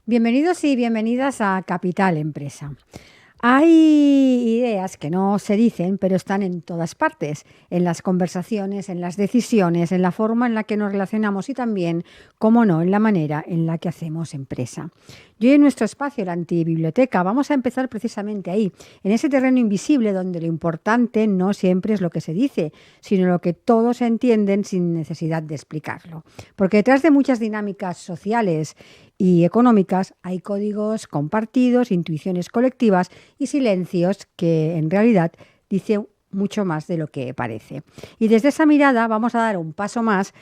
Bienvenidos y bienvenidas a Capital Empresa. Hay ideas que no se dicen, pero están en todas partes, en las conversaciones, en las decisiones, en la forma en la que nos relacionamos y también, cómo no, en la manera en la que hacemos empresa. Y hoy en nuestro espacio, la Antibiblioteca, vamos a empezar precisamente ahí, en ese terreno invisible donde lo importante no siempre es lo que se dice, sino lo que todos entienden sin necesidad de explicarlo. Porque detrás de muchas dinámicas sociales y económicas hay códigos compartidos, intuiciones colectivas y silencios que en realidad dicen mucho más de lo que parece. Y desde esa mirada vamos a dar un paso más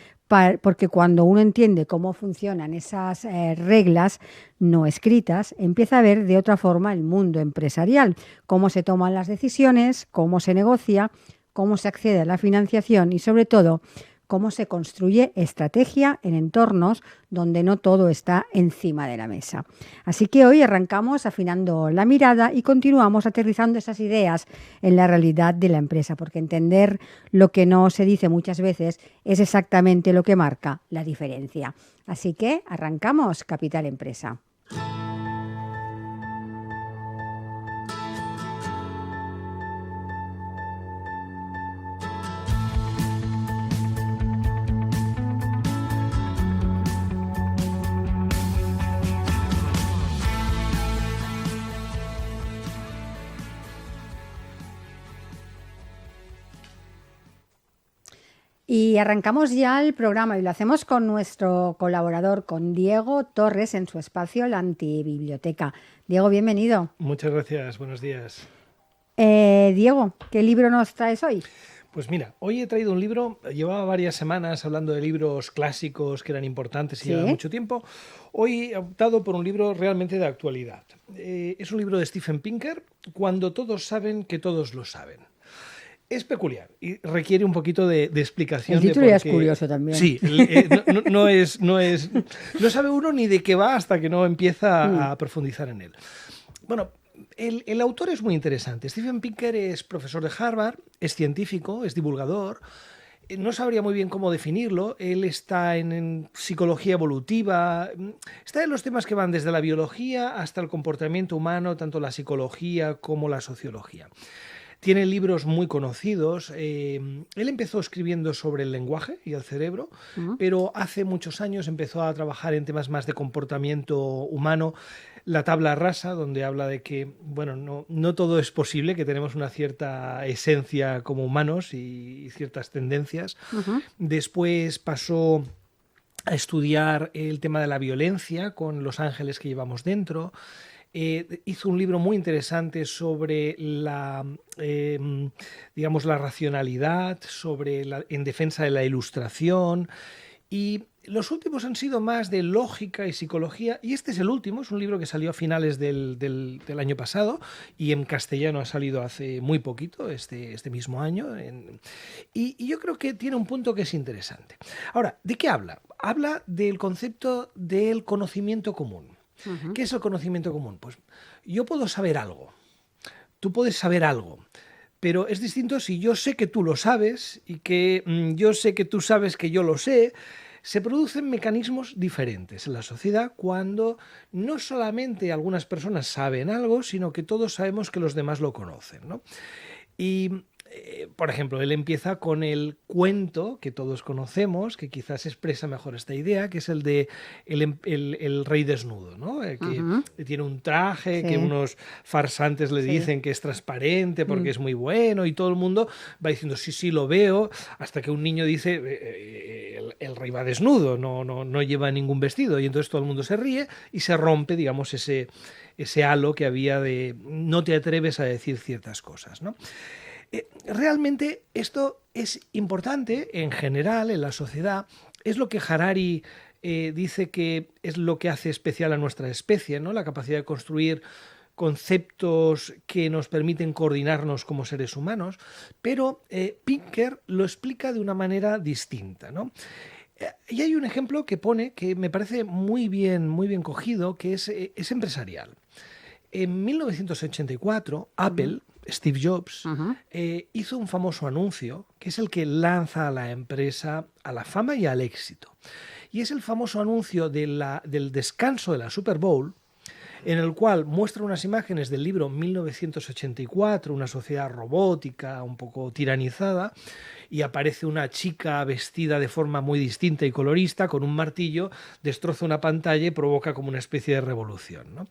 porque cuando uno entiende cómo funcionan esas reglas no escritas, empieza a ver de otra forma el mundo empresarial, cómo se toman las decisiones, cómo se negocia, cómo se accede a la financiación y sobre todo cómo se construye estrategia en entornos donde no todo está encima de la mesa. Así que hoy arrancamos afinando la mirada y continuamos aterrizando esas ideas en la realidad de la empresa, porque entender lo que no se dice muchas veces es exactamente lo que marca la diferencia. Así que arrancamos Capital Empresa. Y arrancamos ya el programa y lo hacemos con nuestro colaborador, con Diego Torres, en su espacio La Antibiblioteca. Diego, bienvenido. Muchas gracias, buenos días. Diego, ¿qué libro nos traes hoy? Pues mira, hoy he traído un libro, llevaba varias semanas hablando de libros clásicos que eran importantes y llevaba mucho tiempo. Hoy he optado por un libro realmente de actualidad. Es un libro de Steven Pinker, Cuando todos saben que todos lo saben. Es peculiar y requiere un poquito de explicación. El título ya es curioso también. Sí, no sabe uno ni de qué va hasta que no empieza a profundizar en él. Bueno, el autor es muy interesante. Steven Pinker es profesor de Harvard, es científico, es divulgador. No sabría muy bien cómo definirlo. Él está en psicología evolutiva, está en los temas que van desde la biología hasta el comportamiento humano, tanto la psicología como la sociología. Tiene libros muy conocidos. Él empezó escribiendo sobre el lenguaje y el cerebro, pero hace muchos años empezó a trabajar en temas más de comportamiento humano. La tabla rasa, donde habla de que bueno, no todo es posible, que tenemos una cierta esencia como humanos y ciertas tendencias. Después pasó a estudiar el tema de la violencia con los ángeles que llevamos dentro. Hizo un libro muy interesante sobre digamos, la racionalidad, en defensa de la ilustración, y los últimos han sido más de lógica y psicología, y este es el último, es un libro que salió a finales del año pasado y en castellano ha salido hace muy poquito, este mismo año, y yo creo que tiene un punto que es interesante. Ahora, ¿de qué habla? Habla del concepto del conocimiento común. ¿Qué es el conocimiento común? Pues yo puedo saber algo, tú puedes saber algo, pero es distinto si yo sé que tú lo sabes y que yo sé que tú sabes que yo lo sé. Se producen mecanismos diferentes en la sociedad cuando no solamente algunas personas saben algo, sino que todos sabemos que los demás lo conocen, ¿no? Y por ejemplo, él empieza con el cuento que todos conocemos, que quizás expresa mejor esta idea, que es el de el rey desnudo, ¿no? Que tiene un traje, que unos farsantes le dicen que es transparente porque es muy bueno, y todo el mundo va diciendo sí, lo veo, hasta que un niño dice el rey va desnudo, no lleva ningún vestido, y entonces todo el mundo se ríe y se rompe, digamos, ese halo que había de no te atreves a decir ciertas cosas, ¿no? Realmente esto es importante en general en la sociedad, es lo que Harari dice que es lo que hace especial a nuestra especie, ¿no? La capacidad de construir conceptos que nos permiten coordinarnos como seres humanos, pero Pinker lo explica de una manera distinta, ¿no? Y hay un ejemplo que pone que me parece muy bien cogido, que es empresarial. En 1984, Apple, Steve Jobs, hizo un famoso anuncio que es el que lanza a la empresa a la fama y al éxito. Y es el famoso anuncio del descanso de la Super Bowl, en el cual muestra unas imágenes del libro 1984, una sociedad robótica, un poco tiranizada, y aparece una chica vestida de forma muy distinta y colorista, con un martillo, destroza una pantalla y provoca como una especie de revolución, ¿no?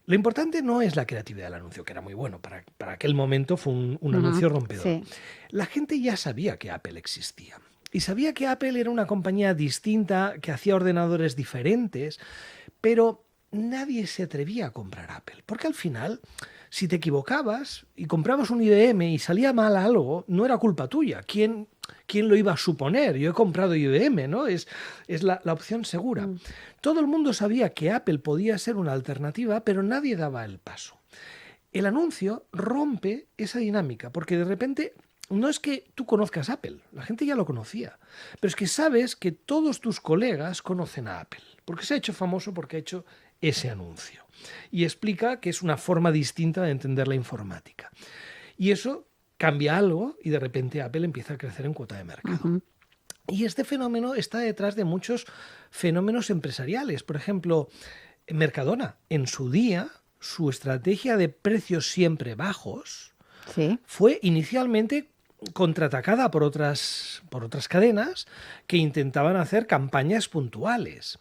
Lo importante no es la creatividad del anuncio, que era muy bueno, para aquel momento fue un anuncio rompedor. Sí. La gente ya sabía que Apple existía. Y sabía que Apple era una compañía distinta, que hacía ordenadores diferentes, pero nadie se atrevía a comprar Apple, porque al final, si te equivocabas y comprabas un IBM y salía mal algo, no era culpa tuya. ¿Quién lo iba a suponer? Yo he comprado IBM, ¿no? Es la opción segura. Todo el mundo sabía que Apple podía ser una alternativa, pero nadie daba el paso. El anuncio rompe esa dinámica, porque de repente no es que tú conozcas Apple, la gente ya lo conocía, pero es que sabes que todos tus colegas conocen a Apple, porque se ha hecho famoso porque ha hecho ese anuncio. Y explica que es una forma distinta de entender la informática. Y eso cambia algo y de repente Apple empieza a crecer en cuota de mercado. Y este fenómeno está detrás de muchos fenómenos empresariales. Por ejemplo, Mercadona, en su día, su estrategia de precios siempre bajos fue inicialmente contraatacada por otras cadenas que intentaban hacer campañas puntuales.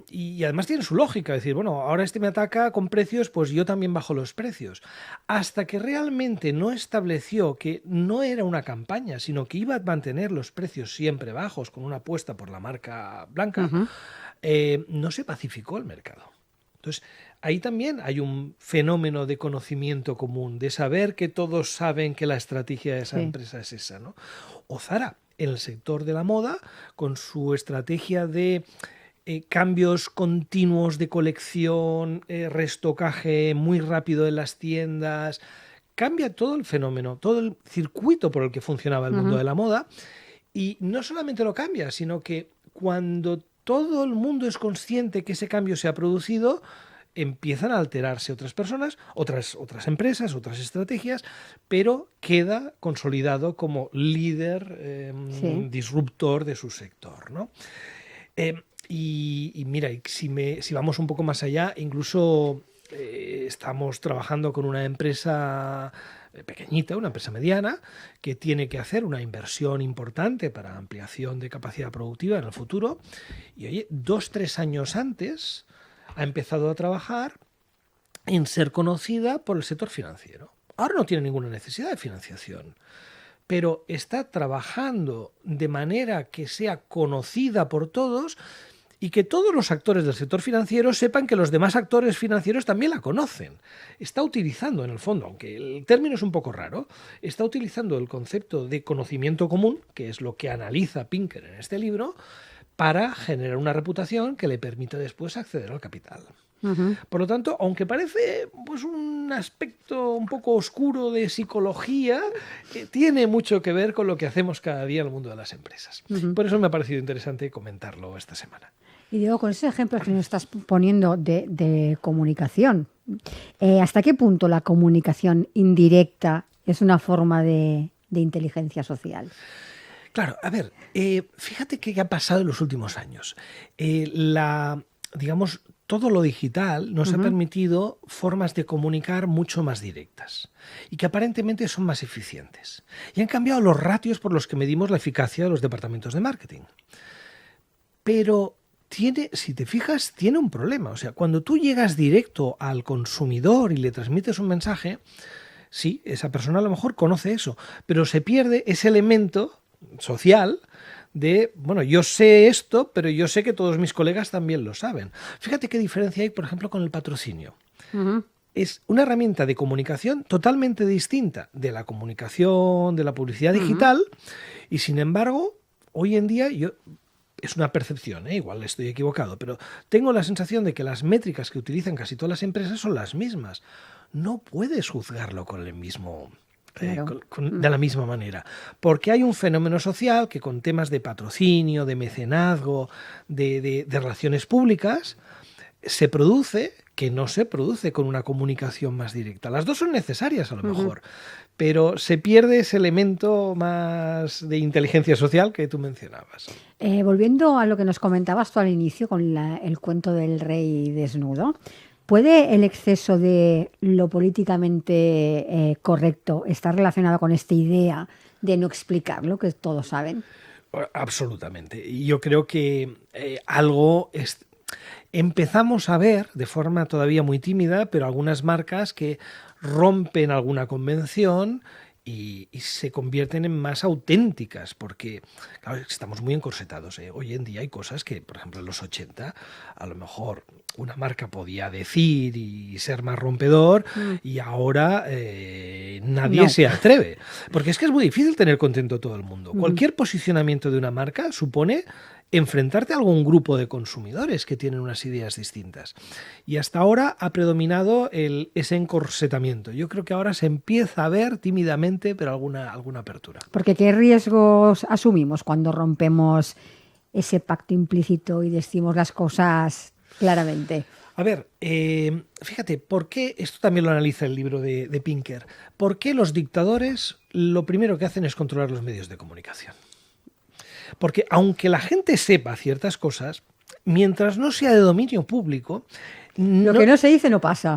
Y además tiene su lógica, decir, bueno, ahora este me ataca con precios, pues yo también bajo los precios. Hasta que realmente no estableció que no era una campaña, sino que iba a mantener los precios siempre bajos con una apuesta por la marca blanca, no se pacificó el mercado. Entonces, ahí también hay un fenómeno de conocimiento común, de saber que todos saben que la estrategia de esa empresa es esa, ¿no? O Zara, en el sector de la moda, con su estrategia de cambios continuos de colección, restocaje muy rápido en las tiendas, cambia todo el fenómeno, todo el circuito por el que funcionaba el mundo de la moda, y no solamente lo cambia, sino que cuando todo el mundo es consciente que ese cambio se ha producido, empiezan a alterarse otras personas, otras empresas, otras estrategias, pero queda consolidado como líder, disruptor de su sector, ¿no? Y mira, si vamos un poco más allá, incluso estamos trabajando con una empresa pequeñita, una empresa mediana, que tiene que hacer una inversión importante para ampliación de capacidad productiva en el futuro. Y oye, 2-3 años antes ha empezado a trabajar en ser conocida por el sector financiero. Ahora no tiene ninguna necesidad de financiación, pero está trabajando de manera que sea conocida por todos y que todos los actores del sector financiero sepan que los demás actores financieros también la conocen. Está utilizando, en el fondo, aunque el término es un poco raro, está utilizando el concepto de conocimiento común, que es lo que analiza Pinker en este libro, para generar una reputación que le permita después acceder al capital. Por lo tanto, aunque parece pues, un aspecto un poco oscuro de psicología, tiene mucho que ver con lo que hacemos cada día en el mundo de las empresas. Por eso me ha parecido interesante comentarlo esta semana. Y digo, con esos ejemplos que nos estás poniendo de comunicación, ¿hasta qué punto la comunicación indirecta es una forma de inteligencia social? Claro, a ver, fíjate qué ha pasado en los últimos años. Digamos, todo lo digital nos ha permitido formas de comunicar mucho más directas y que aparentemente son más eficientes. Y han cambiado los ratios por los que medimos la eficacia de los departamentos de marketing. Pero si te fijas, tiene un problema. O sea, cuando tú llegas directo al consumidor y le transmites un mensaje, sí, esa persona a lo mejor conoce eso, pero se pierde ese elemento social de, bueno, yo sé esto, pero yo sé que todos mis colegas también lo saben. Fíjate qué diferencia hay, por ejemplo, con el patrocinio. Es una herramienta de comunicación totalmente distinta de la comunicación, de la publicidad digital, y sin embargo, hoy en día es una percepción, igual estoy equivocado, pero tengo la sensación de que las métricas que utilizan casi todas las empresas son las mismas. No puedes juzgarlo con el mismo... Claro. De la misma manera, porque hay un fenómeno social que con temas de patrocinio, de mecenazgo, de relaciones públicas, se produce que no se produce con una comunicación más directa. Las dos son necesarias a lo mejor, pero se pierde ese elemento más de inteligencia social que tú mencionabas. Volviendo a lo que nos comentabas tú al inicio con el cuento del rey desnudo, ¿puede el exceso de lo políticamente correcto estar relacionado con esta idea de no explicarlo, que todos saben? Absolutamente. Y yo creo que algo empezamos a ver de forma todavía muy tímida, pero algunas marcas que rompen alguna convención y se convierten en más auténticas, porque claro, estamos muy encorsetados. Hoy en día hay cosas que, por ejemplo, en los 80, a lo mejor una marca podía decir y ser más rompedor, y ahora nadie se atreve. Porque es que es muy difícil tener contento a todo el mundo. Cualquier posicionamiento de una marca supone enfrentarte a algún grupo de consumidores que tienen unas ideas distintas. Y hasta ahora ha predominado ese encorsetamiento. Yo creo que ahora se empieza a ver tímidamente, pero alguna apertura. Porque ¿qué riesgos asumimos cuando rompemos ese pacto implícito y decimos las cosas claramente? A ver, fíjate, ¿por qué? Esto también lo analiza el libro de Pinker. ¿Por qué los dictadores lo primero que hacen es controlar los medios de comunicación? Porque aunque la gente sepa ciertas cosas, mientras no sea de dominio público, lo que no se dice no pasa.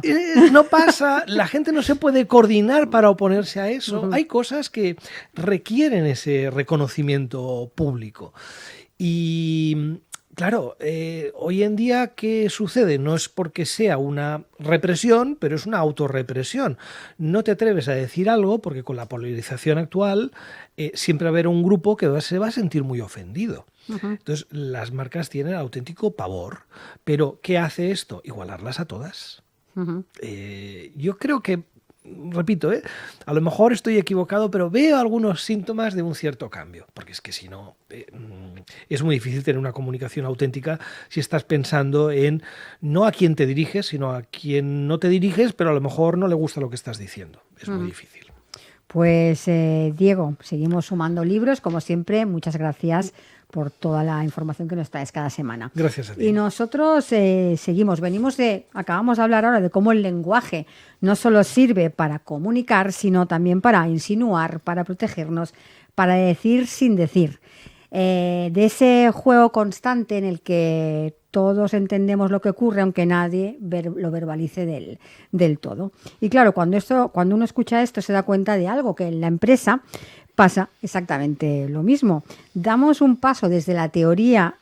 No pasa, la gente no se puede coordinar para oponerse a eso. Hay cosas que requieren ese reconocimiento público. Y claro, hoy en día, ¿qué sucede? No es porque sea una represión, pero es una autorrepresión. No te atreves a decir algo porque con la polarización actual siempre va a haber un grupo que se va a sentir muy ofendido. Entonces, las marcas tienen auténtico pavor. Pero, ¿qué hace esto? Igualarlas a todas. Yo creo que, repito, a lo mejor estoy equivocado, pero veo algunos síntomas de un cierto cambio, porque es que si no, es muy difícil tener una comunicación auténtica si estás pensando en no a quién te diriges, sino a quien no te diriges, pero a lo mejor no le gusta lo que estás diciendo. Es muy difícil. Pues Diego, seguimos sumando libros, como siempre, muchas gracias por toda la información que nos traes cada semana. Gracias a ti. Y nosotros seguimos, acabamos de hablar ahora de cómo el lenguaje no solo sirve para comunicar, sino también para insinuar, para protegernos, para decir sin decir. De ese juego constante en el que todos entendemos lo que ocurre, aunque nadie lo verbalice del todo. Y claro, cuando uno escucha esto se da cuenta de algo, que en la empresa pasa exactamente lo mismo. Damos un paso desde la teoría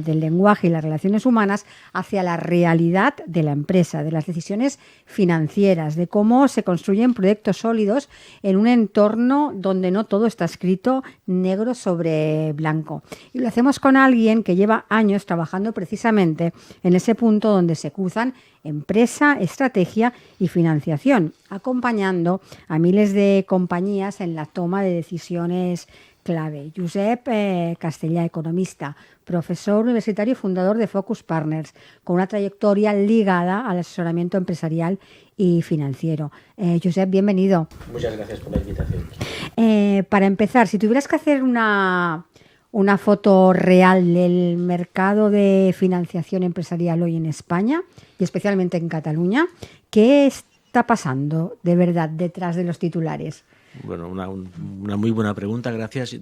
del lenguaje y las relaciones humanas hacia la realidad de la empresa, de las decisiones financieras, de cómo se construyen proyectos sólidos en un entorno donde no todo está escrito negro sobre blanco. Y lo hacemos con alguien que lleva años trabajando precisamente en ese punto donde se cruzan empresa, estrategia y financiación, acompañando a miles de compañías en la toma de decisiones clave. Josep Castellà, economista, profesor universitario y fundador de Focus Partners, con una trayectoria ligada al asesoramiento empresarial y financiero. Josep, bienvenido. Muchas gracias por la invitación. Para empezar, si tuvieras que hacer una foto real del mercado de financiación empresarial hoy en España y especialmente en Cataluña, ¿qué está pasando de verdad detrás de los titulares? Bueno, una muy buena pregunta, gracias.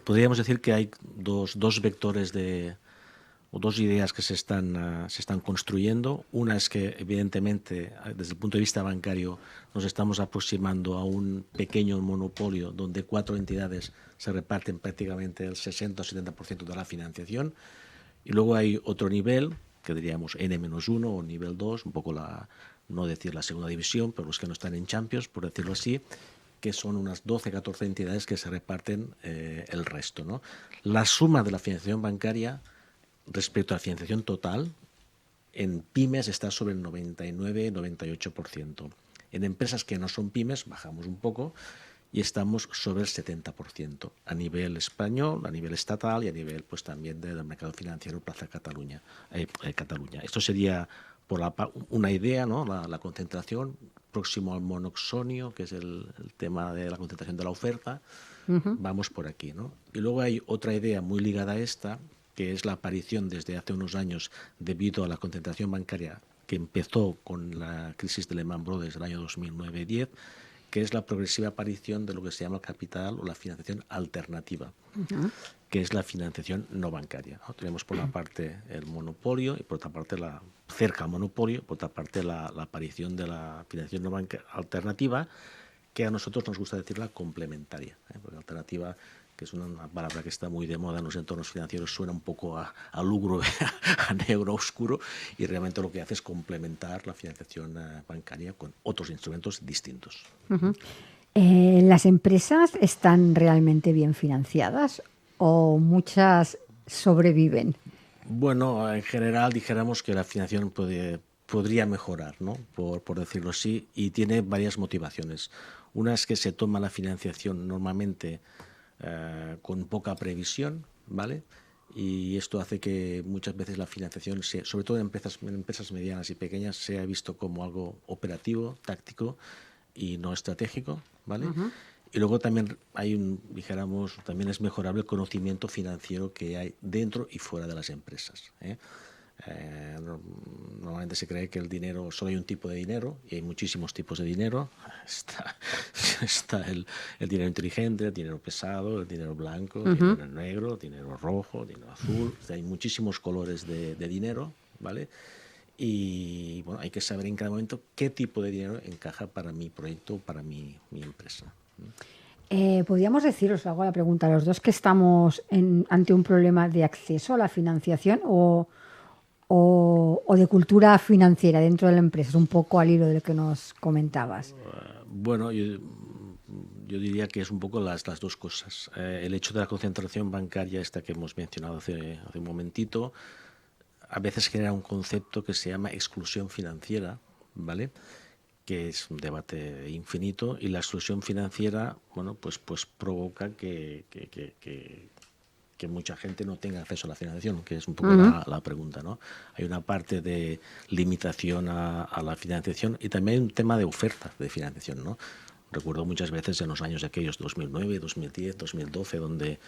Podríamos decir que hay dos vectores o dos ideas que se están construyendo. Una es que, evidentemente, desde el punto de vista bancario, nos estamos aproximando a un pequeño monopolio donde 4 entidades se reparten prácticamente el 60 o 70% de la financiación. Y luego hay otro nivel, que diríamos N-1 o nivel 2, un poco no decir la segunda división, pero los que no están en Champions, por decirlo así, que son unas 12, 14 entidades que se reparten el resto, ¿no? La suma de la financiación bancaria respecto a la financiación total en pymes está sobre el 99-98%. En empresas que no son pymes bajamos un poco y estamos sobre el 70% a nivel español, a nivel estatal y a nivel pues también del mercado financiero Plaza Cataluña. Esto sería por una idea, ¿no? La concentración próximo al monoxonio, que es el tema de la concentración de la oferta. Vamos por aquí, ¿no? Y luego hay otra idea muy ligada a esta, que es la aparición desde hace unos años, debido a la concentración bancaria que empezó con la crisis de Lehman Brothers del año 2009-10, que es la progresiva aparición de lo que se llama el capital o la financiación alternativa, que es la financiación no bancaria, ¿no? Tenemos por una parte el monopolio y por otra parte cerca al monopolio, por otra parte la aparición de la financiación no bancaria alternativa, que a nosotros nos gusta decirla complementaria, porque alternativa, que es una palabra que está muy de moda en los entornos financieros, suena un poco a lúgubre, a negro oscuro, y realmente lo que hace es complementar la financiación bancaria con otros instrumentos distintos. ¿Las empresas están realmente bien financiadas o muchas sobreviven? Bueno, en general dijéramos que la financiación podría mejorar, ¿no? Por decirlo así, y tiene varias motivaciones. Una es que se toma la financiación normalmente con poca previsión, ¿vale? Y esto hace que muchas veces la financiación, sobre todo en empresas medianas y pequeñas, sea visto como algo operativo, táctico y no estratégico, ¿vale? Y luego también también es mejorable el conocimiento financiero que hay dentro y fuera de las empresas, ¿eh? Normalmente se cree que el dinero, solo hay un tipo de dinero, y hay muchísimos tipos de dinero. Está el dinero inteligente, el dinero pesado, el dinero blanco, el dinero negro, el dinero rojo, el dinero azul. O sea, hay muchísimos colores de dinero, ¿vale? Y bueno, hay que saber en cada momento qué tipo de dinero encaja para mi proyecto, para mi empresa. Podríamos decir, os hago la pregunta a los dos, que estamos ante un problema de acceso a la financiación o de cultura financiera dentro de la empresa, un poco al hilo de lo que nos comentabas. Bueno, yo diría que es un poco las dos cosas. El hecho de la concentración bancaria, esta que hemos mencionado hace un momentito, a veces genera un concepto que se llama exclusión financiera, ¿vale?, que es un debate infinito, y la exclusión financiera, bueno, pues provoca que mucha gente no tenga acceso a la financiación, que es un poco la pregunta, ¿no? Hay una parte de limitación a la financiación y también hay un tema de oferta de financiación, ¿no? Recuerdo muchas veces en los años de aquellos 2009, 2010, 2012, donde el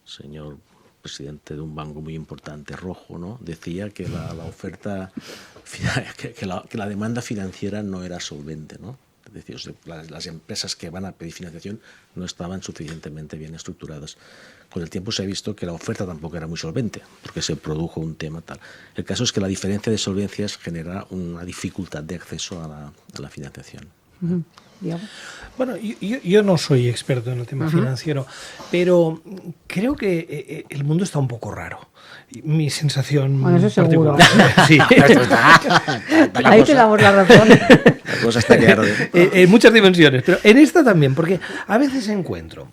señor presidente de un banco muy importante, rojo, ¿no?, decía que la oferta, que la demanda financiera no era solvente, ¿no? Es decir, las empresas que van a pedir financiación no estaban suficientemente bien estructuradas. Con el tiempo se ha visto que la oferta tampoco era muy solvente, porque se produjo un tema tal. El caso es que la diferencia de solvencias genera una dificultad de acceso a la financiación. Bueno, yo no soy experto en el tema financiero, pero creo que el mundo está un poco raro. Mi sensación particular. Sí. Ahí te damos la razón. La cosa está clara. En muchas dimensiones, pero en esta también, porque a veces encuentro,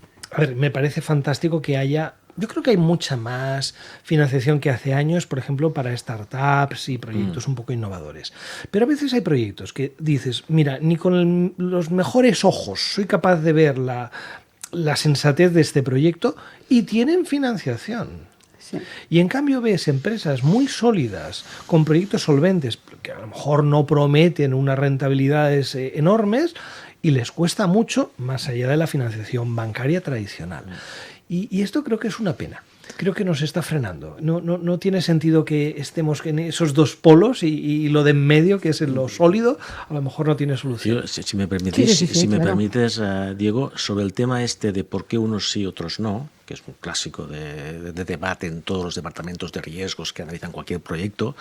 me parece fantástico que haya, yo creo que hay mucha más financiación que hace años, por ejemplo, para startups y proyectos un poco innovadores. Pero a veces hay proyectos que dices, mira, ni con los mejores ojos soy capaz de ver la sensatez de este proyecto, y tienen financiación. Sí. Y en cambio ves empresas muy sólidas, con proyectos solventes, que a lo mejor no prometen unas rentabilidades enormes, y les cuesta mucho más allá de la financiación bancaria tradicional. Y esto creo que es una pena. Creo que nos está frenando. No tiene sentido que estemos en esos dos polos y lo de en medio, que es en lo sólido, a lo mejor no tiene solución. Si me permites, Diego, sobre el tema este de por qué unos sí y otros no, que es un clásico de debate en todos los departamentos de riesgos que analizan cualquier proyecto,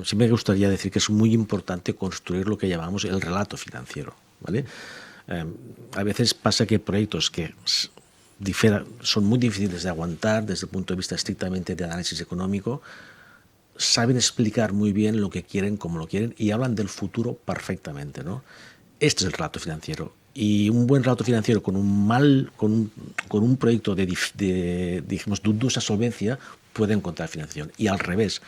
sí me gustaría decir que es muy importante construir lo que llamamos el relato financiero, ¿vale? A veces pasa que hay proyectos que son muy difíciles de aguantar desde el punto de vista estrictamente de análisis económico, saben explicar muy bien lo que quieren, cómo lo quieren, y hablan del futuro perfectamente, ¿no? Este es el relato financiero. Y un buen relato financiero con un proyecto de dudosa solvencia puede encontrar financiación. Y al revés,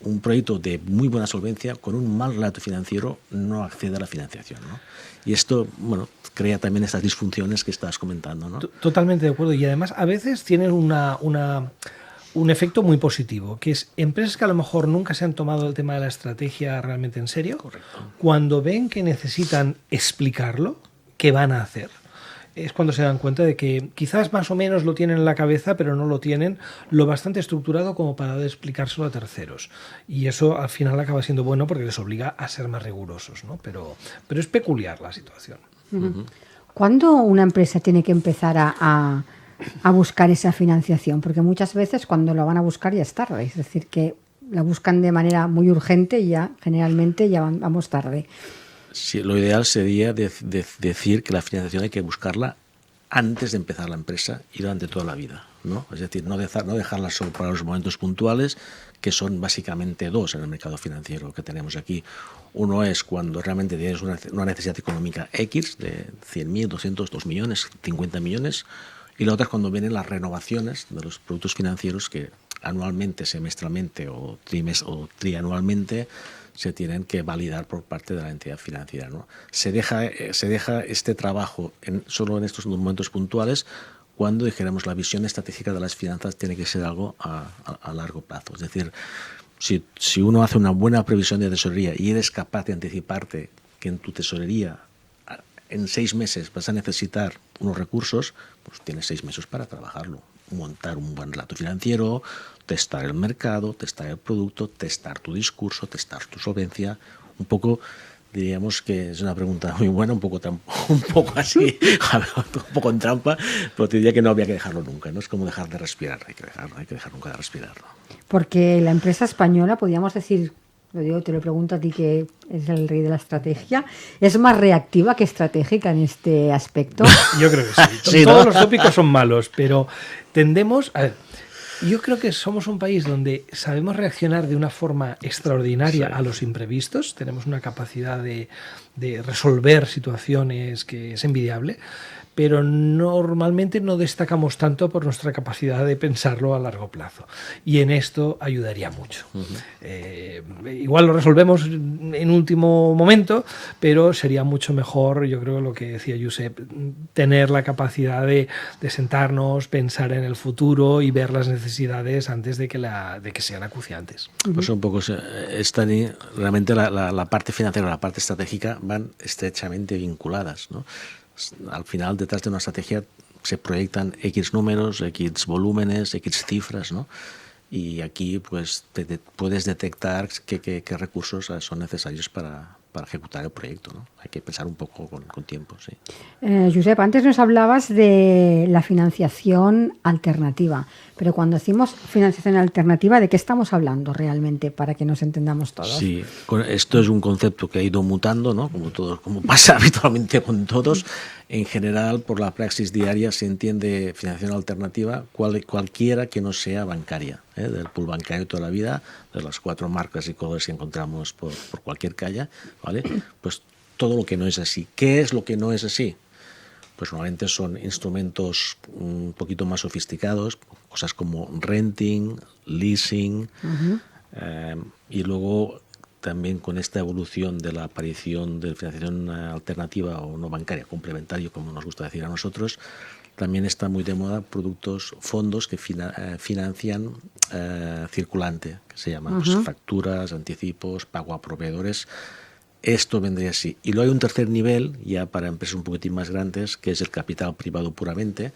un proyecto de muy buena solvencia con un mal relato financiero no accede a la financiación, ¿no? Y esto, bueno, crea también estas disfunciones que estabas comentando, ¿no? Totalmente de acuerdo. Y además a veces tienen un efecto muy positivo, que es empresas que a lo mejor nunca se han tomado el tema de la estrategia realmente en serio. Correcto. Cuando ven que necesitan explicarlo, ¿qué van a hacer? es cuando se dan cuenta de que quizás más o menos lo tienen en la cabeza, pero no lo tienen lo bastante estructurado como para explicárselo a terceros. Y eso al final acaba siendo bueno porque les obliga a ser más rigurosos, ¿no? Pero es peculiar la situación. ¿Cuándo una empresa tiene que empezar a buscar esa financiación? Porque muchas veces cuando lo van a buscar ya es tarde, es decir, que la buscan de manera muy urgente y ya generalmente ya vamos tarde. Sí, lo ideal sería decir que la financiación hay que buscarla antes de empezar la empresa y durante toda la vida, ¿no? Es decir, no dejarla solo para los momentos puntuales, que son básicamente dos en el mercado financiero que tenemos aquí. Uno es cuando realmente tienes una necesidad económica X de 100.000, 200, 2 millones, 50 millones, y la otra es cuando vienen las renovaciones de los productos financieros que anualmente, semestralmente o trianualmente se tienen que validar por parte de la entidad financiera, ¿no? Se deja este trabajo solo en estos momentos puntuales cuando, dijéramos, la visión estratégica de las finanzas tiene que ser algo a largo plazo. Es decir, si uno hace una buena previsión de tesorería y eres capaz de anticiparte que en tu tesorería en 6 meses vas a necesitar unos recursos, pues tienes 6 meses para trabajarlo. Montar un buen relato financiero, testar el mercado, testar el producto, testar tu discurso, testar tu solvencia. Un poco, diríamos que es una pregunta muy buena, un poco así, un poco en trampa, pero te diría que no habría que dejarlo nunca, ¿no? Es como dejar de respirar, hay que dejar nunca de respirar, ¿no? Porque la empresa española, podríamos decir, te lo pregunto a ti que es el rey de la estrategia, ¿es más reactiva que estratégica en este aspecto? Yo creo que sí. Sí, Todos ¿no? los tópicos son malos, pero tendemos... A ver, yo creo que somos un país donde sabemos reaccionar de una forma extraordinaria a los imprevistos. Tenemos una capacidad de resolver situaciones que es envidiable, pero normalmente no destacamos tanto por nuestra capacidad de pensarlo a largo plazo. Y en esto ayudaría mucho. Igual lo resolvemos en último momento, pero sería mucho mejor, yo creo, lo que decía Josep, tener la capacidad de sentarnos, pensar en el futuro y ver las necesidades antes de que sean acuciantes. Pues un poco realmente la parte financiera y la parte estratégica van estrechamente vinculadas, ¿no? Al final, detrás de una estrategia se proyectan X números, X volúmenes, X cifras, ¿no? Y aquí pues puedes detectar qué recursos son necesarios para ejecutar el proyecto, ¿no? Hay que pensar un poco con tiempo, sí. Josep, antes nos hablabas de la financiación alternativa, pero cuando decimos financiación alternativa, ¿de qué estamos hablando realmente para que nos entendamos todos? Sí, esto es un concepto que ha ido mutando, ¿no? Como pasa habitualmente con todos. En general, por la praxis diaria se entiende financiación alternativa cualquiera que no sea bancaria, del pool bancario toda la vida, de las 4 marcas y colores que encontramos por cualquier calle, ¿vale? Pues todo lo que no es así. ¿Qué es lo que no es así? Pues normalmente son instrumentos un poquito más sofisticados, cosas como renting, leasing, y luego también con esta evolución de la aparición de financiación alternativa o no bancaria, complementario, como nos gusta decir a nosotros, también está muy de moda fondos que financian circulante, que se llaman pues, facturas, anticipos, pago a proveedores. Esto vendría así. Y luego hay un tercer nivel, ya para empresas un poquitín más grandes, que es el capital privado puramente,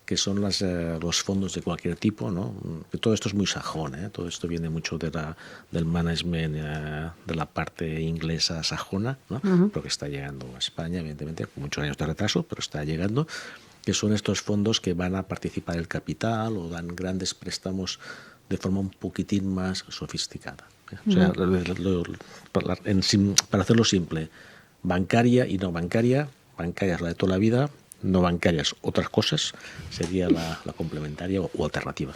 que son los fondos de cualquier tipo, ¿no? Que todo esto es muy sajón, ¿eh? Todo esto viene mucho del management, de la parte inglesa sajona, ¿no? Pero que está llegando a España, evidentemente, con muchos años de retraso, pero está llegando, que son estos fondos que van a participar el capital o dan grandes préstamos de forma un poquitín más sofisticada. O sea, para hacerlo simple, bancaria y no bancaria, bancaria es la de toda la vida, no bancarias, otras cosas, sería la complementaria o alternativa.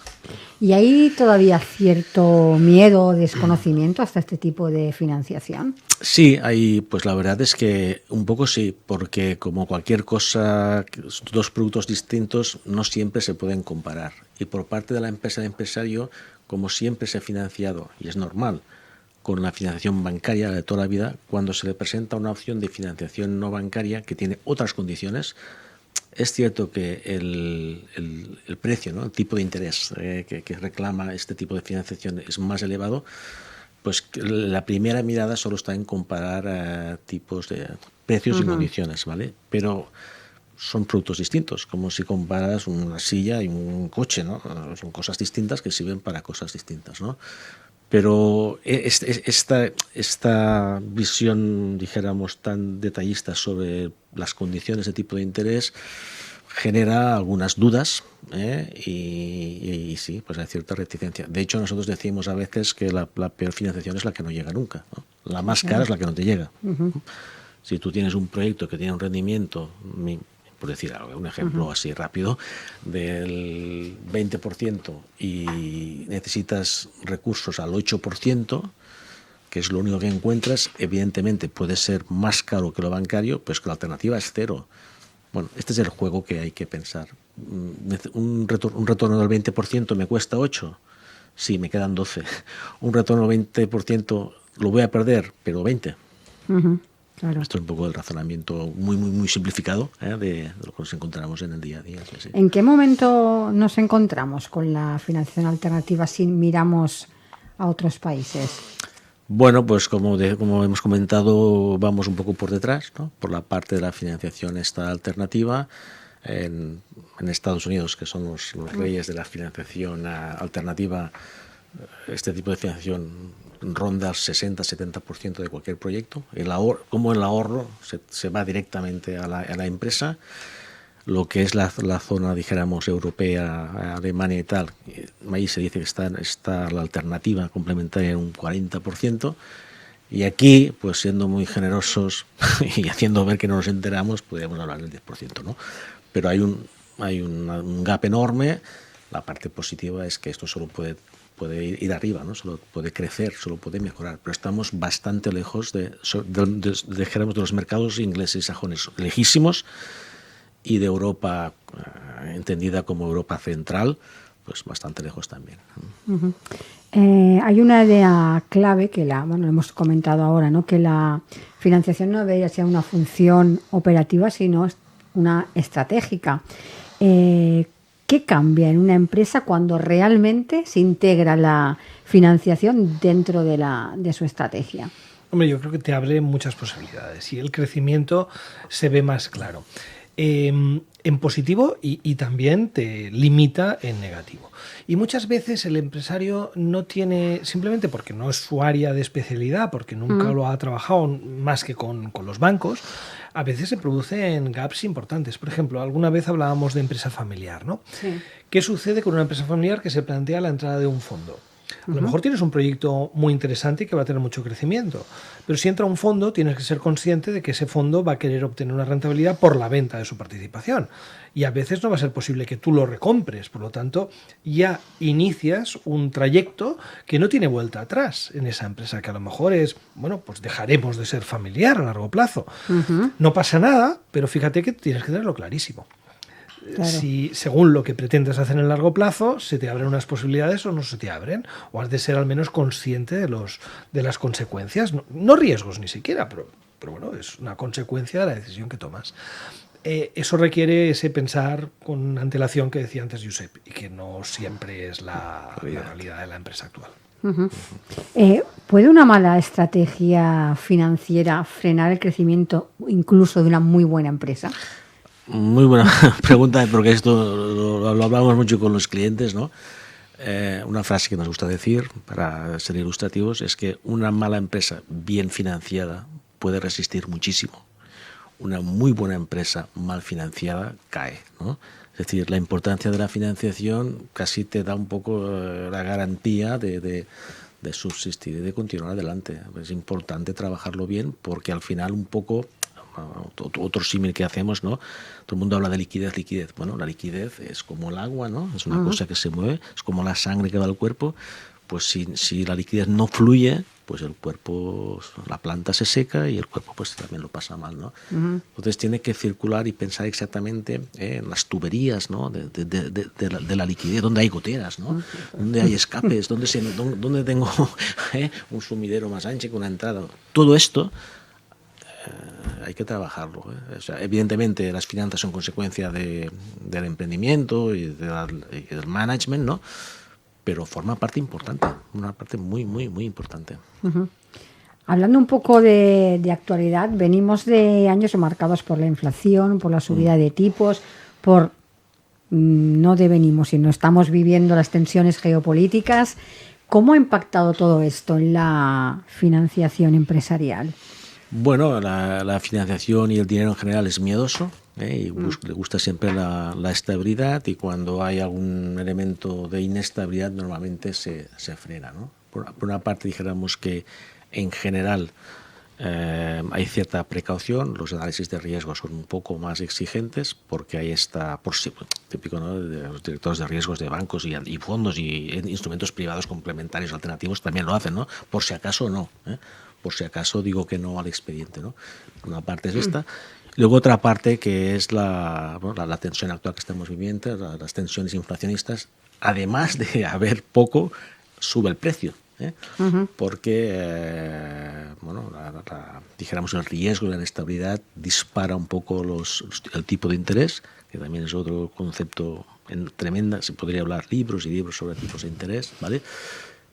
¿Y hay todavía cierto miedo o desconocimiento hasta este tipo de financiación? Sí, pues la verdad es que un poco sí, porque como cualquier cosa, dos productos distintos no siempre se pueden comparar. Y por parte de la empresa de empresario, como siempre se ha financiado, y es normal, con la financiación bancaria de toda la vida, cuando se le presenta una opción de financiación no bancaria que tiene otras condiciones, es cierto que el precio, ¿no? El tipo de interés que reclama este tipo de financiación es más elevado, pues la primera mirada solo está en comparar tipos de precios y condiciones, ¿vale? Pero son productos distintos, como si comparas una silla y un coche, ¿no? Son cosas distintas que sirven para cosas distintas, ¿no? Pero esta visión, dijéramos, tan detallista sobre las condiciones de tipo de interés genera algunas dudas, y sí, pues hay cierta reticencia. De hecho, nosotros decimos a veces que la peor financiación es la que no llega nunca, ¿no? La más cara es la que no te llega. Si tú tienes un proyecto que tiene un rendimiento, por decir algo, un ejemplo así rápido, del 20% y necesitas recursos al 8%, que es lo único que encuentras, evidentemente puede ser más caro que lo bancario, pues que la alternativa es cero. Bueno, este es el juego que hay que pensar. Un retorno del 20% me cuesta 8, sí, me quedan 12. Un retorno del 20% lo voy a perder, pero 20. Claro. Esto es un poco el razonamiento muy simplificado, de lo que nos encontramos en el día a día. Sí. ¿En qué momento nos encontramos con la financiación alternativa si miramos a otros países? Bueno, pues como hemos comentado, vamos un poco por detrás, ¿no? Por la parte de la financiación esta alternativa. En Estados Unidos, que son los reyes de la financiación alternativa, este tipo de financiación ronda el 60-70% de cualquier proyecto. Como el ahorro se va directamente a la empresa. Lo que es la zona, dijéramos, europea, Alemania y tal, ahí se dice que está la alternativa complementaria en un 40%, y aquí, pues siendo muy generosos y haciendo ver que no nos enteramos, podríamos hablar del 10%, ¿no? Pero hay un gap enorme. La parte positiva es que esto solo puede ir arriba, ¿no? Solo puede crecer, solo puede mejorar, pero estamos bastante lejos de los mercados ingleses y sajones, lejísimos, y de Europa, entendida como Europa central, pues bastante lejos también. Hay una idea clave que lo hemos comentado ahora, ¿no? Que la financiación no debería ser una función operativa, sino una estratégica. ¿Qué cambia en una empresa cuando realmente se integra la financiación dentro de su estrategia? Hombre, yo creo que te abre muchas posibilidades y el crecimiento se ve más claro. En positivo y también te limita en negativo. Y muchas veces el empresario no tiene, simplemente porque no es su área de especialidad, porque nunca lo ha trabajado más que con los bancos, a veces se producen gaps importantes. Por ejemplo, alguna vez hablábamos de empresa familiar, ¿no? Sí. ¿Qué sucede con una empresa familiar que se plantea la entrada de un fondo? A lo mejor tienes un proyecto muy interesante y que va a tener mucho crecimiento, pero si entra un fondo tienes que ser consciente de que ese fondo va a querer obtener una rentabilidad por la venta de su participación, y a veces no va a ser posible que tú lo recompres. Por lo tanto, ya inicias un trayecto que no tiene vuelta atrás en esa empresa, que a lo mejor es, bueno, pues dejaremos de ser familiar a largo plazo. No pasa nada, pero fíjate que tienes que tenerlo clarísimo. Claro. Si según lo que pretendes hacer en el largo plazo, se te abren unas posibilidades o no se te abren, o has de ser al menos consciente de las consecuencias, no riesgos ni siquiera, pero bueno, es una consecuencia de la decisión que tomas. Eso requiere ese pensar con antelación que decía antes Josep, y que no siempre es la realidad de la empresa actual. ¿Puede una mala estrategia financiera frenar el crecimiento incluso de una muy buena empresa? Muy buena pregunta, porque esto lo hablamos mucho con los clientes, ¿no? Una frase que nos gusta decir para ser ilustrativos es que una mala empresa bien financiada puede resistir muchísimo. Una muy buena empresa mal financiada cae, ¿no? Es decir, la importancia de la financiación casi te da un poco la garantía de subsistir y de continuar adelante. Es importante trabajarlo bien, porque al final un poco, otro símil que hacemos, ¿no? Todo el mundo habla de liquidez. Bueno, la liquidez es como el agua, ¿no? Es una cosa que se mueve, es como la sangre que va al cuerpo. Pues si la liquidez no fluye, pues el cuerpo, la planta se seca y el cuerpo pues también lo pasa mal, ¿no? Entonces tiene que circular y pensar exactamente en las tuberías, ¿no? de la liquidez, donde hay goteras, ¿no? Donde hay escapes, donde tengo un sumidero más ancho que una entrada. Todo esto hay que trabajarlo, ¿eh? O sea, evidentemente las finanzas son consecuencia del emprendimiento y del management, ¿no? Pero forma parte importante, una parte muy importante. Hablando un poco de actualidad, venimos de años marcados por la inflación, por la subida de tipos, por no devenimos, sino estamos viviendo las tensiones geopolíticas. ¿Cómo ha impactado todo esto en la financiación empresarial? Bueno, la financiación y el dinero en general es miedoso, y le gusta siempre la estabilidad, y cuando hay algún elemento de inestabilidad normalmente se frena, ¿no? Por una parte dijéramos que en general hay cierta precaución, los análisis de riesgo son un poco más exigentes porque ahí está, por sí, típico, ¿no?, de los directores de riesgos de bancos y fondos y instrumentos privados complementarios alternativos también lo hacen, ¿no? Por si acaso no, por si acaso digo que no al expediente, ¿no? Una parte es esta. Luego otra parte que es la tensión actual que estamos viviendo, las tensiones inflacionistas, además de haber poco, sube el precio. Porque bueno, dijéramos el riesgo y la inestabilidad dispara un poco el tipo de interés, que también es otro concepto tremenda, se podría hablar libros y libros sobre tipos de interés, ¿vale?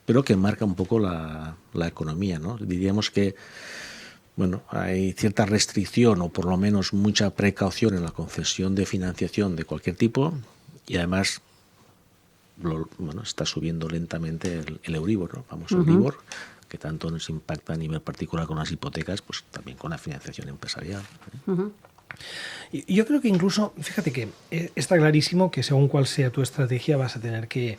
Pero que marca un poco la economía, ¿no? Diríamos que bueno, hay cierta restricción o por lo menos mucha precaución en la concesión de financiación de cualquier tipo, y además bueno, está subiendo lentamente el Euribor, ¿no? Famoso Euribor, que tanto nos impacta a nivel particular con las hipotecas, pues también con la financiación empresarial. Y yo creo que incluso, fíjate que está clarísimo que según cuál sea tu estrategia vas a tener que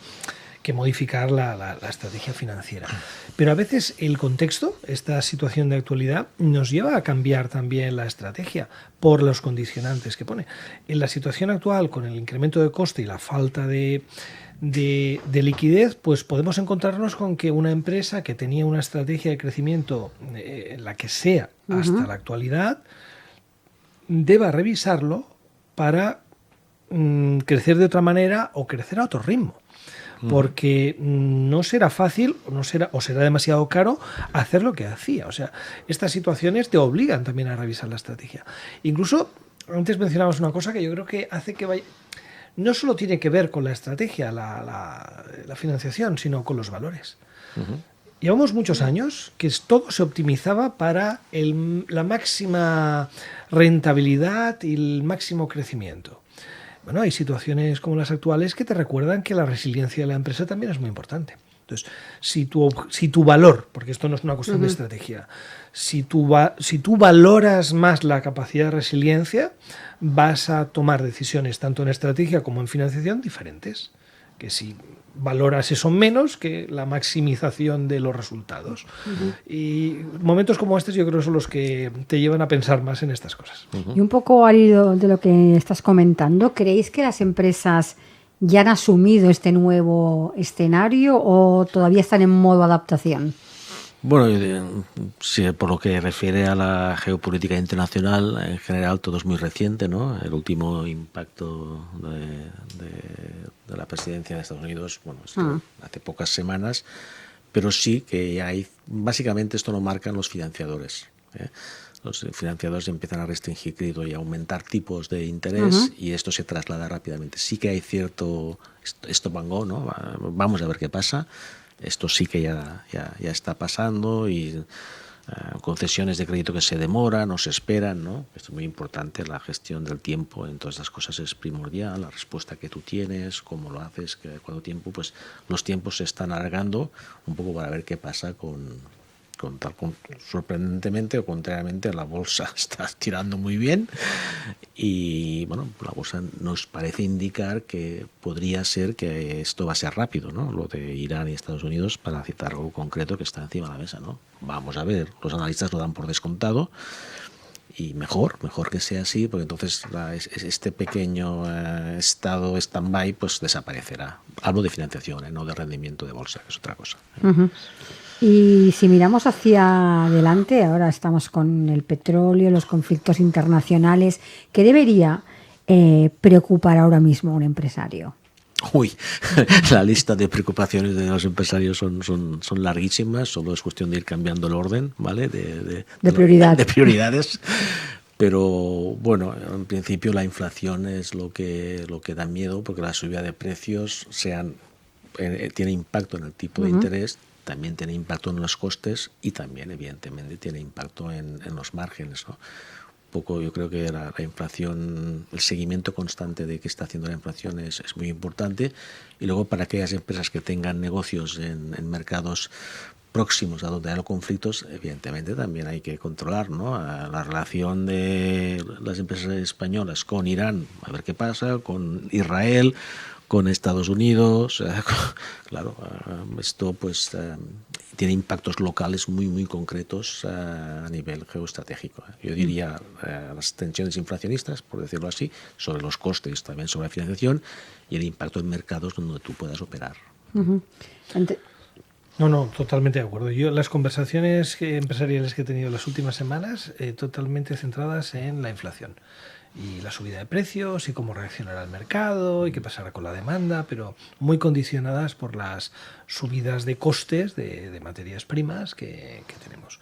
modificar la estrategia financiera. Pero a veces el contexto, esta situación de actualidad, nos lleva a cambiar también la estrategia por los condicionantes que pone. En la situación actual, con el incremento de coste y la falta de liquidez, pues podemos encontrarnos con que una empresa que tenía una estrategia de crecimiento en la que sea hasta la actualidad, deba revisarlo para crecer de otra manera o crecer a otro ritmo. Porque no será fácil o será demasiado caro hacer lo que hacía. O sea, estas situaciones te obligan también a revisar la estrategia. Incluso, antes mencionabas una cosa que yo creo que hace que vaya... No solo tiene que ver con la estrategia, la financiación, sino con los valores. Llevamos muchos años que todo se optimizaba para la máxima rentabilidad y el máximo crecimiento. Bueno, hay situaciones como las actuales que te recuerdan que la resiliencia de la empresa también es muy importante. Entonces, si tu valor, porque esto no es una cuestión de estrategia, si tú valoras más la capacidad de resiliencia, vas a tomar decisiones tanto en estrategia como en financiación diferentes, que si valoras eso menos que la maximización de los resultados. Y momentos como estos yo creo que son los que te llevan a pensar más en estas cosas. Y un poco al hilo de lo que estás comentando, ¿creéis que las empresas ya han asumido este nuevo escenario o todavía están en modo adaptación? Bueno, si por lo que refiere a la geopolítica internacional, en general todo es muy reciente, ¿no? El último impacto de la presidencia de Estados Unidos, bueno, hace pocas semanas, pero sí que hay, básicamente esto lo marcan los financiadores, ¿eh? Los financiadores empiezan a restringir crédito y a aumentar tipos de interés, y esto se traslada rápidamente. Sí que hay cierto stop and go, ¿no? Vamos a ver qué pasa. Esto sí que ya está pasando, y concesiones de crédito que se demoran o se esperan, ¿no? Esto es muy importante, la gestión del tiempo en todas estas cosas es primordial, la respuesta que tú tienes, cómo lo haces, cuánto tiempo, pues los tiempos se están alargando un poco para ver qué pasa sorprendentemente o contrariamente, la bolsa está tirando muy bien, y bueno, la bolsa nos parece indicar que podría ser que esto va a ser rápido, ¿no? Lo de Irán y Estados Unidos, para citar algo concreto que está encima de la mesa, ¿no? Vamos a ver, los analistas lo dan por descontado, y mejor que sea así, porque entonces este pequeño estado stand-by pues desaparecerá. Hablo de financiación, no de rendimiento de bolsa, que es otra cosa. Y si miramos hacia adelante, ahora estamos con el petróleo, los conflictos internacionales, ¿qué debería preocupar ahora mismo a un empresario? Uy, la lista de preocupaciones de los empresarios son larguísimas, solo es cuestión de ir cambiando el orden, ¿vale? De prioridades. Pero bueno, en principio la inflación es lo que da miedo, porque la subida de precios tiene impacto en el tipo de interés, también tiene impacto en los costes y también, evidentemente, tiene impacto en los márgenes, ¿no? Poco, yo creo que la inflación, el seguimiento constante de qué está haciendo la inflación es muy importante. Y luego, para aquellas empresas que tengan negocios en mercados próximos a donde hay conflictos, evidentemente también hay que controlar, ¿no? La relación de las empresas españolas con Irán, a ver qué pasa, con Israel, con Estados Unidos, claro, esto pues tiene impactos locales muy concretos a nivel geoestratégico. Yo diría las tensiones inflacionistas, por decirlo así, sobre los costes, también sobre la financiación y el impacto en mercados donde tú puedas operar. Uh-huh. No, totalmente de acuerdo. Yo las conversaciones empresariales que he tenido las últimas semanas, totalmente centradas en la inflación y la subida de precios y cómo reaccionará el mercado y qué pasará con la demanda, pero muy condicionadas por las subidas de costes de materias primas que tenemos.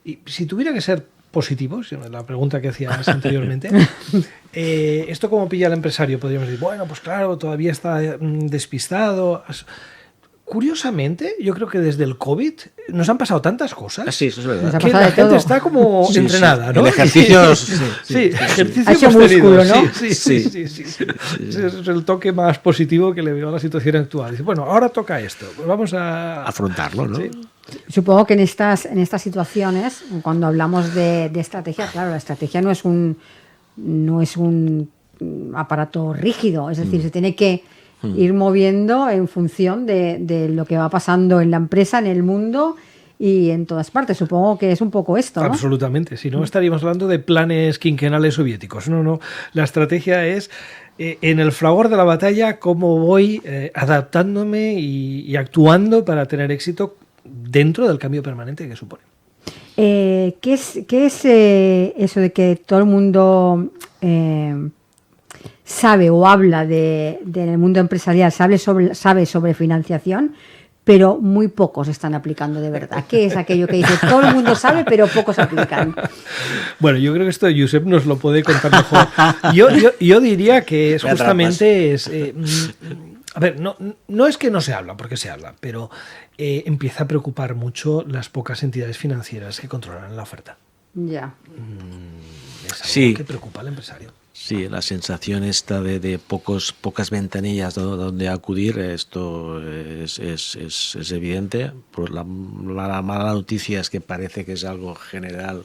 Y si tuviera que ser positivos, la pregunta que hacías anteriormente, esto como pilla al empresario, podríamos decir, bueno, pues claro, todavía está despistado. Curiosamente, yo creo que desde el COVID nos han pasado tantas cosas. Sí, eso es verdad. Que la gente está como entrenada, ¿no? El ejercicio, ejercicio ha hecho músculo, ¿no? Sí. Ese es el toque más positivo que le veo a la situación actual. Dice, bueno, ahora toca esto, pues vamos a afrontarlo, ¿no? Sí. Supongo que en estas situaciones, cuando hablamos de estrategia, claro, la estrategia no es un aparato rígido, es decir, se tiene que ir moviendo en función de lo que va pasando en la empresa, en el mundo y en todas partes. Supongo que es un poco esto, ¿no? Absolutamente. Si no, estaríamos hablando de planes quinquenales soviéticos. No. La estrategia es, en el fragor de la batalla, cómo voy adaptándome y actuando para tener éxito dentro del cambio permanente que supone. ¿Qué es eso de que todo el mundo sabe o habla del mundo empresarial, sabe sobre financiación, pero muy pocos están aplicando de verdad? ¿Qué es aquello que dice todo el mundo sabe, pero pocos aplican? Bueno, yo creo que esto Josep nos lo puede contar mejor. Yo diría que es justamente... a ver, no es que no se habla, porque se habla, pero empieza a preocupar mucho las pocas entidades financieras que controlan la oferta. Ya. Es algo que preocupa al empresario. Sí, la sensación esta de pocas ventanillas donde acudir, esto es evidente. Por la mala noticia es que parece que es algo general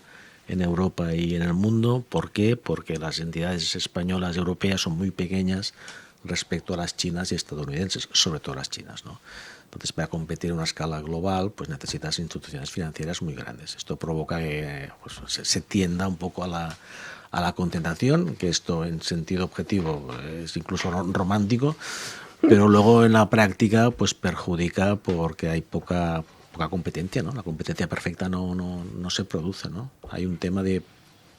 en Europa y en el mundo. ¿Por qué? Porque las entidades españolas y europeas son muy pequeñas respecto a las chinas y estadounidenses, sobre todo las chinas, ¿no? Entonces, para competir a una escala global, pues necesitas instituciones financieras muy grandes. Esto provoca que se tienda un poco a la concentración, que esto en sentido objetivo es incluso romántico, pero luego en la práctica pues perjudica porque hay poca competencia, ¿no? La competencia perfecta no se produce, ¿no? Hay un tema de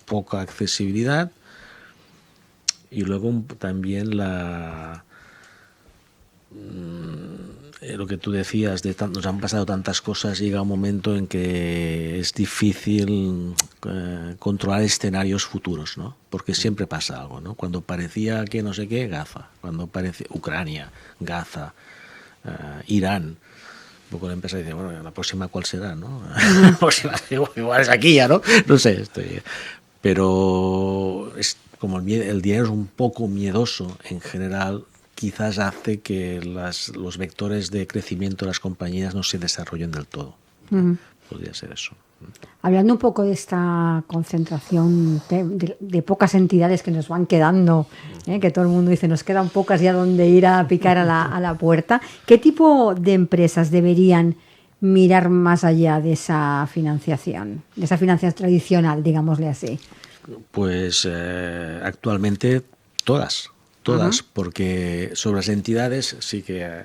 poca accesibilidad y luego también lo que tú decías, nos han pasado tantas cosas, llega un momento en que es difícil controlar escenarios futuros, ¿no? Porque siempre pasa algo, ¿no? Cuando parecía que no sé qué, Gaza. Cuando parece Ucrania, Gaza, Irán. Un poco la empresa dice, bueno, la próxima ¿cuál será, no? La próxima igual es aquí ya, ¿no? No sé, pero es como el dinero es un poco miedoso en general, quizás hace que los vectores de crecimiento de las compañías no se desarrollen del todo. Uh-huh. Podría ser eso. Hablando un poco de esta concentración de pocas entidades que nos van quedando, que todo el mundo dice nos quedan pocas ya donde ir a picar a la puerta, ¿qué tipo de empresas deberían mirar más allá de esa financiación tradicional, digámosle así? Pues actualmente todas, uh-huh. Porque sobre las entidades sí que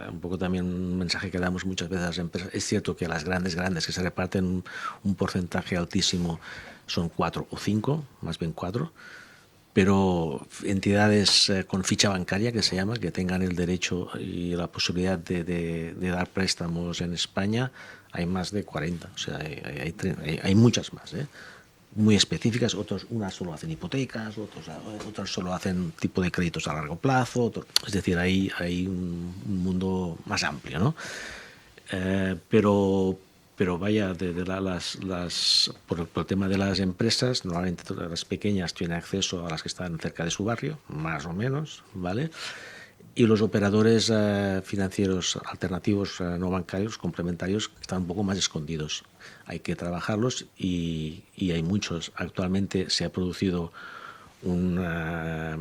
un poco también un mensaje que damos muchas veces a las empresas. Es cierto que las grandes que se reparten un porcentaje altísimo son 4 o 5, más bien 4, pero entidades con ficha bancaria, que se llama, que tengan el derecho y la posibilidad de dar préstamos en España, hay más de 40, o sea, hay muchas más, muy específicas. Unas solo hacen hipotecas, otras solo hacen tipo de créditos a largo plazo, es decir, hay un mundo más amplio, ¿no? Pero vaya, por el tema de las empresas, normalmente todas las pequeñas tienen acceso a las que están cerca de su barrio, más o menos, ¿vale? Y los operadores financieros alternativos, no bancarios, complementarios, están un poco más escondidos. Hay que trabajarlos y hay muchos. Actualmente se ha producido una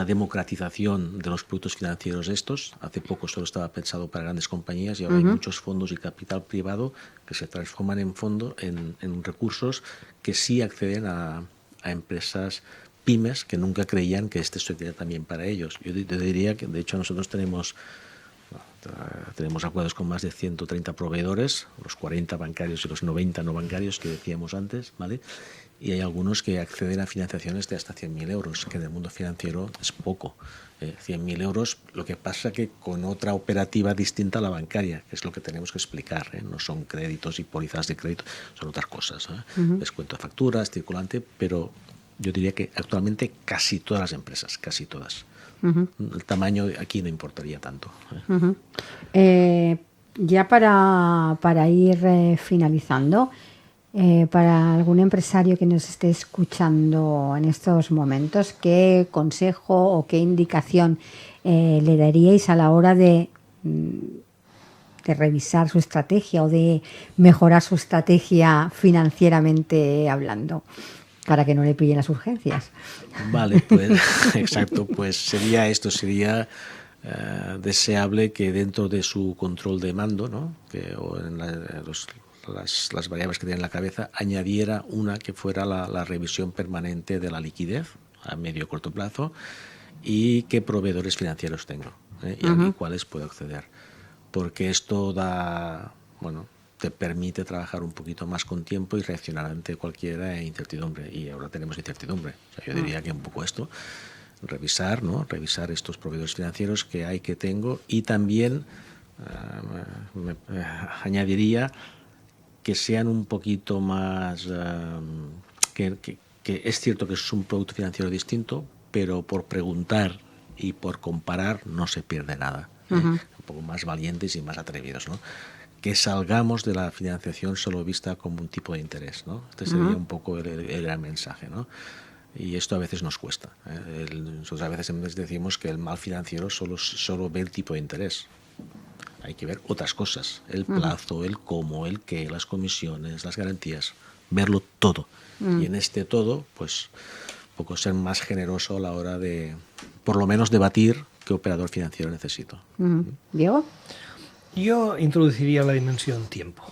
democratización de los productos financieros estos. Hace poco solo estaba pensado para grandes compañías y ahora hay muchos fondos y capital privado que se transforman en recursos que sí acceden a empresas pymes que nunca creían que este sería también para ellos. Yo diría que, de hecho, nosotros tenemos acuerdos con más de 130 proveedores, los 40 bancarios y los 90 no bancarios que decíamos antes, ¿vale? Y hay algunos que acceden a financiaciones de hasta 100.000 euros, que en el mundo financiero es poco. 100.000 euros, lo que pasa que con otra operativa distinta a la bancaria, que es lo que tenemos que explicar, ¿eh? No son créditos y pólizas de crédito, son otras cosas, ¿eh? Descuento de facturas, circulante, pero yo diría que actualmente casi todas las empresas, casi todas. El tamaño aquí no importaría tanto. Ya para ir finalizando, para algún empresario que nos esté escuchando en estos momentos, ¿qué consejo o qué indicación le daríais a la hora de revisar su estrategia o de mejorar su estrategia financieramente hablando, para que no le pillen las urgencias? Vale, pues exacto, pues sería deseable que dentro de su control de mando, ¿no? O en las variables que tiene en la cabeza, añadiera una que fuera la revisión permanente de la liquidez a medio y corto plazo y qué proveedores financieros tengo, y cuáles puedo acceder. Porque esto te permite trabajar un poquito más con tiempo y reaccionar ante cualquier incertidumbre. Y ahora tenemos incertidumbre. O sea, yo diría que un poco esto, revisar estos proveedores financieros que tengo, y también añadiría que sean un poquito más... que es cierto que es un producto financiero distinto, pero por preguntar y por comparar no se pierde nada. Un poco más valientes y más atrevidos, ¿no? Que salgamos de la financiación solo vista como un tipo de interés, ¿no? Este sería un poco el gran mensaje, ¿no? Y esto a veces nos cuesta. Nosotros a veces decimos que el mal financiero solo ve el tipo de interés. Hay que ver otras cosas, el plazo, el cómo, el qué, las comisiones, las garantías, verlo todo. Y en este todo, pues, un poco ser más generoso a la hora de, por lo menos, debatir qué operador financiero necesito. ¿Diego? Yo introduciría la dimensión tiempo.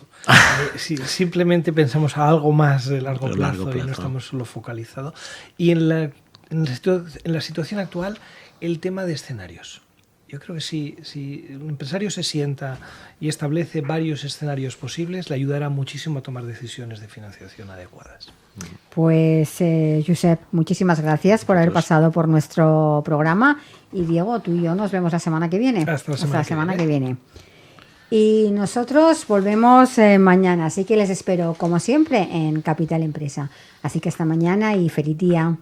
Si simplemente pensamos a algo más de largo plazo y no estamos solo focalizados. Y en la situación actual, el tema de escenarios. Yo creo que si un empresario se sienta y establece varios escenarios posibles, le ayudará muchísimo a tomar decisiones de financiación adecuadas. Pues, Josep, muchísimas gracias por haber pasado por nuestro programa. Y Diego, tú y yo nos vemos la semana que viene. Hasta la semana que viene. Y nosotros volvemos mañana, así que les espero, como siempre, en Capital Empresa. Así que hasta mañana y feliz día.